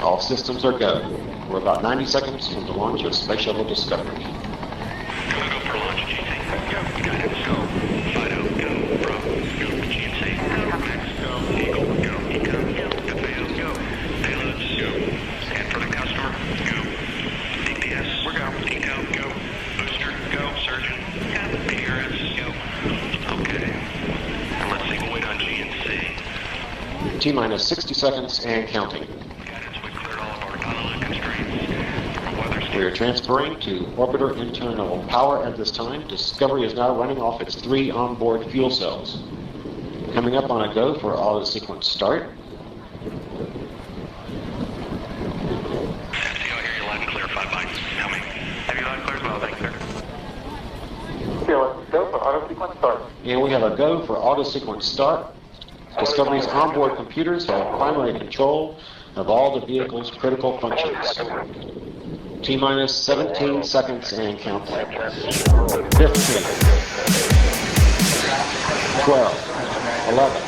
All systems are go. We're about 90 seconds from the launch of Space Shuttle Discovery. Go for launch, GC. Go. Got it. Go. Fido. Go. Bravo. Go. GC. Go. Max. Go. Eagle. Go. Econ. Go. FAO. Go. Payloads. Go. Scan for the customer. Go. DPS. We're go. Eco. Go. Booster. Go. Surgeon. Go. PRS. Go. Okay. And let's see. We'll wait on GNC. T-minus 60 seconds and counting. We are transferring to orbiter internal power at this time. Discovery is now running off its 3 onboard fuel cells. Coming up on a go for auto sequence start. MC, I hear you loud and clear. 5 mics. Tell me. Have you loud and clear as well? Thanks, sir. Go for auto sequence start. And we have a go for auto sequence start. Discovery's onboard computers have primary control of all the vehicle's critical functions. T-minus 17 seconds and counting. 15, 12, 11,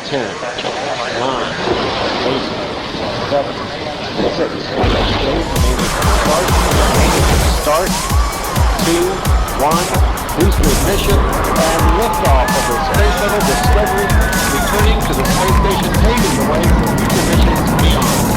10, 9, 8, 7, 6, start, 2, 1, booster ignition, and liftoff of the Space Shuttle Discovery, returning to the space station, paving the way for future missions beyond.